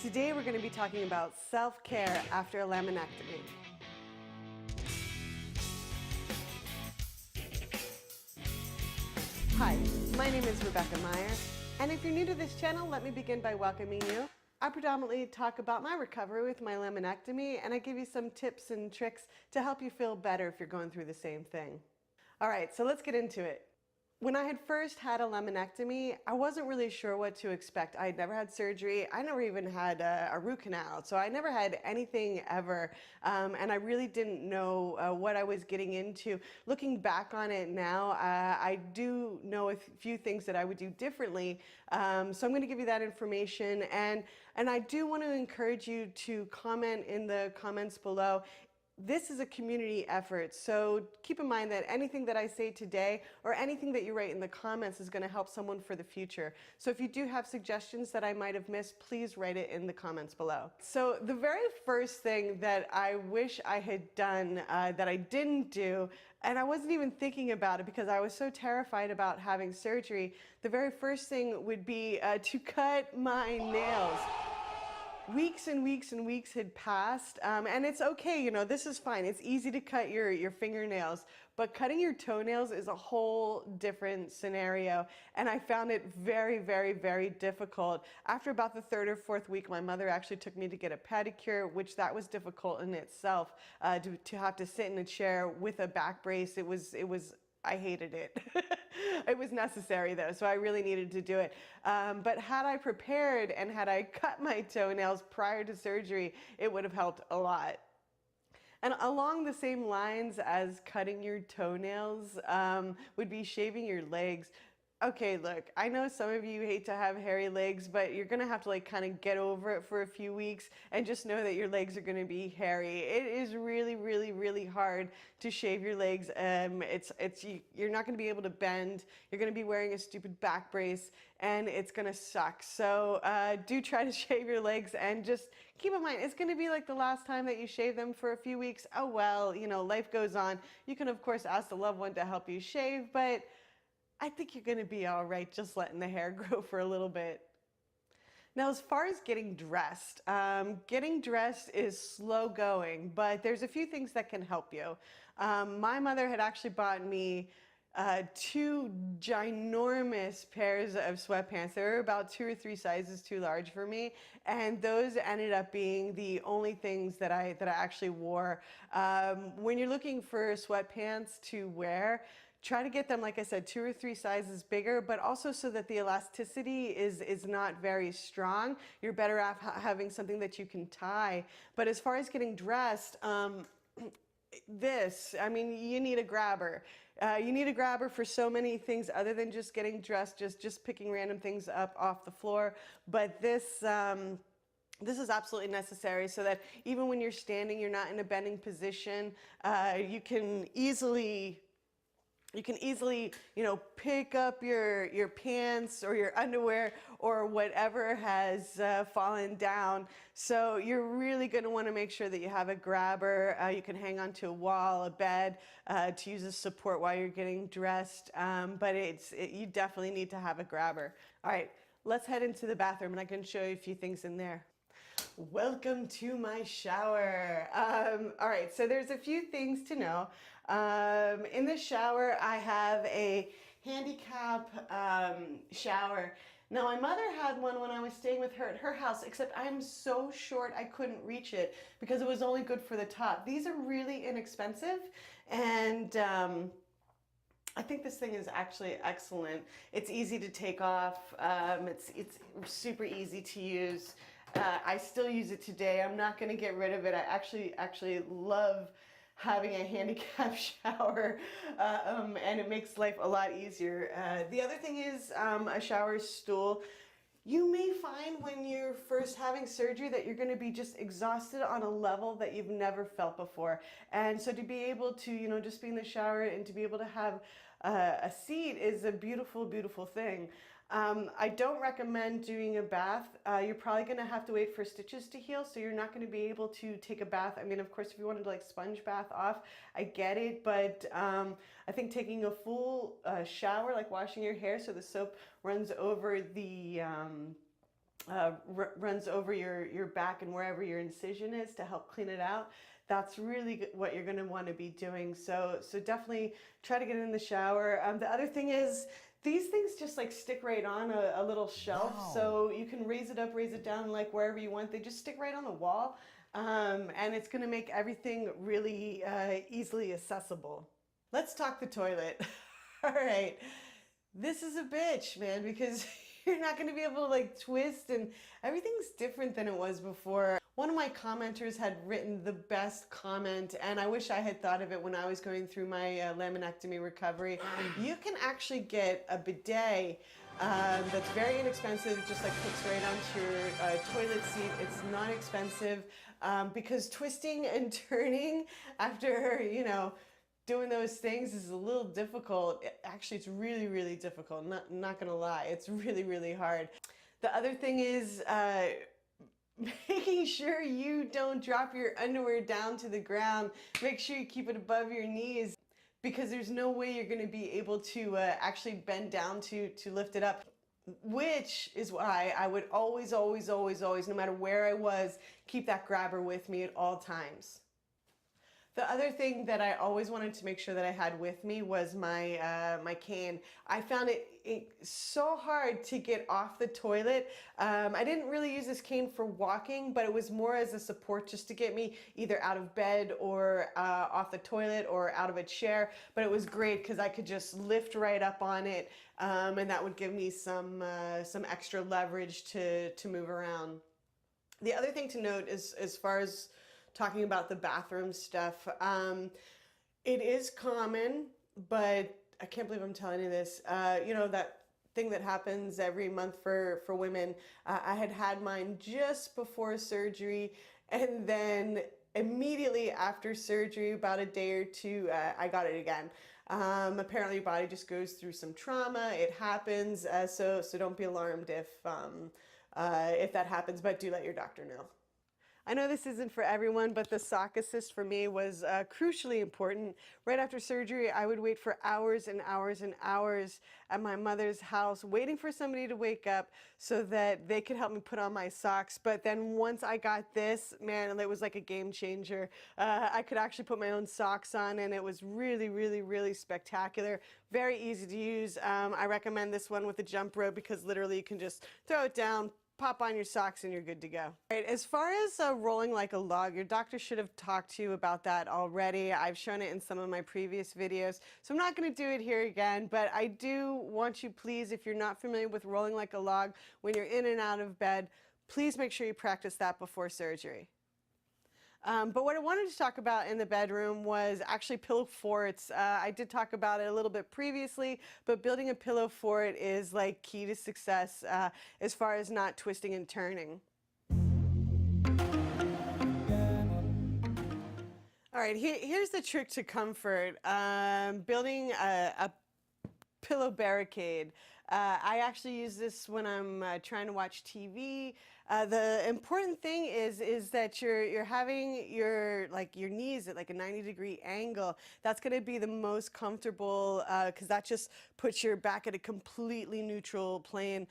Today we're going to be talking about self-care after a laminectomy. Hi, my name is Rebecca Meyer, and if you're new to this channel, let me begin by welcoming you. I predominantly talk about my recovery with my laminectomy, and I give you some tips and tricks to help you feel better if you're going through the same thing. All right, so let's get into it. When I had first had a laminectomy, I wasn't really sure what to expect. I had never had surgery. I never even had a root canal, so I never had anything ever, and I really didn't know what I was getting into. Looking back on it now, I do know a few things that I would do differently, so I'm going to give you that information, and I do want to encourage you to comment in the comments below. This is a community effort, so keep in mind that anything that I say today or anything that you write in the comments is going to help someone for the future. So if you do have suggestions that I might have missed, please write it in the comments below. So the very first thing that I wish I had done that I didn't do, and I wasn't even thinking about it because I was so terrified about having surgery, the very first thing would be to cut my nails. Weeks and weeks and weeks had passed, and it's okay, you know, this is fine. It's easy to cut your fingernails, but cutting your toenails is a whole different scenario, and I found it very, very, very difficult. After about the third or fourth week, my mother actually took me to get a pedicure, which that was difficult in itself, to have to sit in a chair with a back brace. It was I hated it. It was necessary though, so I really needed to do it. But had I prepared and had I cut my toenails prior to surgery, it would have helped a lot. And along the same lines as cutting your toenails would be shaving your legs. Okay, look, I know some of you hate to have hairy legs, but you're gonna have to like kind of get over it for a few weeks and just know that your legs are gonna be hairy. It is really, really, really hard to shave your legs. You're not gonna be able to bend. You're gonna be wearing a stupid back brace and it's gonna suck. So do try to shave your legs and just keep in mind, it's gonna be like the last time that you shave them for a few weeks. Oh well, you know, life goes on. You can of course ask a loved one to help you shave, but I think you're going to be all right just letting the hair grow for a little bit. Now, as far as getting dressed is slow going, but there's a few things that can help you. My mother had actually bought me two ginormous pairs of sweatpants. They were about 2 or 3 sizes too large for me, and those ended up being the only things that I actually wore. When you're looking for sweatpants to wear, try to get them, like I said, 2 or 3 sizes bigger, but also so that the elasticity is not very strong. You're better off having something that you can tie. But as far as getting dressed, I mean, you need a grabber. You need a grabber for so many things other than just getting dressed, just picking random things up off the floor. But this is absolutely necessary so that even when you're standing, you're not in a bending position. You can easily, you know, pick up your pants or your underwear or whatever has fallen down. So you're really going to want to make sure that you have a grabber. You can hang onto a wall, a bed, to use as support while you're getting dressed. But you definitely need to have a grabber. All right, let's head into the bathroom and I can show you a few things in there. Welcome to my shower. All right, so there's a few things to know. In the shower, I have a handicap shower. Now, my mother had one when I was staying with her at her house, except I'm so short I couldn't reach it because it was only good for the top. These are really inexpensive, and I think this thing is actually excellent. It's easy to take off. It's super easy to use. I still use it today. I'm not going to get rid of it. I actually love having a handicap shower, and it makes life a lot easier. The other thing is a shower stool. You may find when you're first having surgery that you're going to be just exhausted on a level that you've never felt before. And so to be able to, you know, just be in the shower and to be able to have a seat is a beautiful, beautiful thing. I don't recommend doing a bath. You're probably going to have to wait for stitches to heal, so you're not going to be able to take a bath. I mean, of course, if you wanted to like sponge bath off, I get it, but I think taking a full shower, like washing your hair so the soap runs over the runs over your back and wherever your incision is to help clean it out. That's really what you're going to want to be doing. So definitely try to get in the shower. The other thing is these things just like stick right on a little shelf. Wow. So you can raise it up, raise it down, like wherever you want. They just stick right on the wall. And it's going to make everything really easily accessible. Let's talk the toilet. All right. This is a bitch, man, because you're not going to be able to like twist, and everything's different than it was before. One of my commenters had written the best comment, and I wish I had thought of it when I was going through my laminectomy recovery. You can actually get a bidet that's very inexpensive. It just like hooks right onto your toilet seat. It's not expensive because twisting and turning after, you know, doing those things is a little difficult. Actually, it's really, really difficult. Not gonna lie, it's really, really hard. The other thing is making sure you don't drop your underwear down to the ground. Make sure you keep it above your knees, because there's no way you're gonna be able to actually bend down to lift it up. Which is why I would always, always, always, always, no matter where I was, keep that grabber with me at all times. The other thing that I always wanted to make sure that I had with me was my my cane. I found it so hard to get off the toilet. I didn't really use this cane for walking, but it was more as a support just to get me either out of bed or off the toilet or out of a chair. But it was great because I could just lift right up on it, and that would give me some extra leverage to move around. The other thing to note is, as far as talking about the bathroom stuff, it is common, but I can't believe I'm telling you this. You know, that thing that happens every month for women. I had mine just before surgery, and then immediately after surgery, about a day or two, I got it again. Apparently your body just goes through some trauma. It happens, so don't be alarmed if that happens, but do let your doctor know. I know this isn't for everyone, but the sock assist for me was crucially important. Right after surgery, I would wait for hours and hours and hours at my mother's house, waiting for somebody to wake up so that they could help me put on my socks. But then once I got this, man, it was like a game changer. I could actually put my own socks on, and it was really, really, really spectacular. Very easy to use. I recommend this one with the jump rope because literally you can just throw it down, pop on your socks, and you're good to go. All right, as far as rolling like a log, your doctor should have talked to you about that already. I've shown it in some of my previous videos, so I'm not going to do it here again, but I do want you, please, if you're not familiar with rolling like a log when you're in and out of bed, please make sure you practice that before surgery. But what I wanted to talk about in the bedroom was actually pillow forts. I did talk about it a little bit previously, but building a pillow fort is like key to success as far as not twisting and turning. All right, here's the trick to comfort. Building a pillow barricade. I actually use this when I'm trying to watch TV. The important thing is that you're having your knees at like a 90-degree angle. That's going to be the most comfortable because that just puts your back at a completely neutral plane.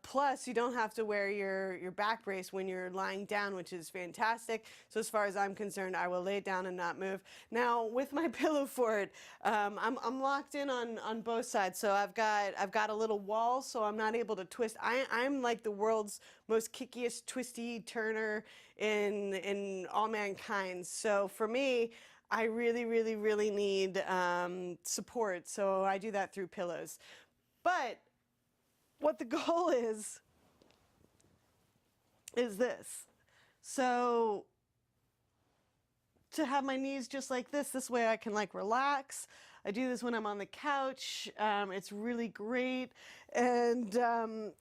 Plus, you don't have to wear your back brace when you're lying down, which is fantastic. So as far as I'm concerned, I will lay down and not move. Now with my pillow fort, I'm locked in on both sides. So I've got a little wall, so I'm not able to twist. I'm like the world's most kickiest twisty turner in all mankind. So for me, I really, really, really need support. So I do that through pillows. But what the goal is this. So to have my knees just like this way I can like relax. I do this when I'm on the couch. It's really great. And a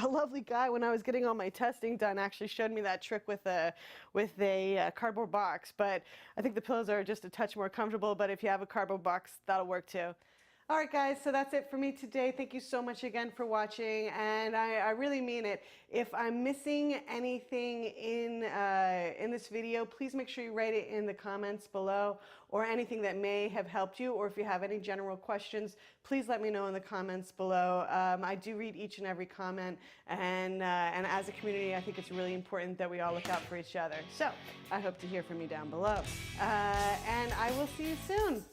lovely guy, when I was getting all my testing done, actually showed me that trick with a cardboard box. But I think the pillows are just a touch more comfortable. But if you have a cardboard box, that'll work too. All right, guys, so that's it for me today. Thank you so much again for watching, and I really mean it. If I'm missing anything in this video, please make sure you write it in the comments below, or anything that may have helped you, or if you have any general questions, please let me know in the comments below. I do read each and every comment, and as a community, I think it's really important that we all look out for each other. So I hope to hear from you down below, and I will see you soon.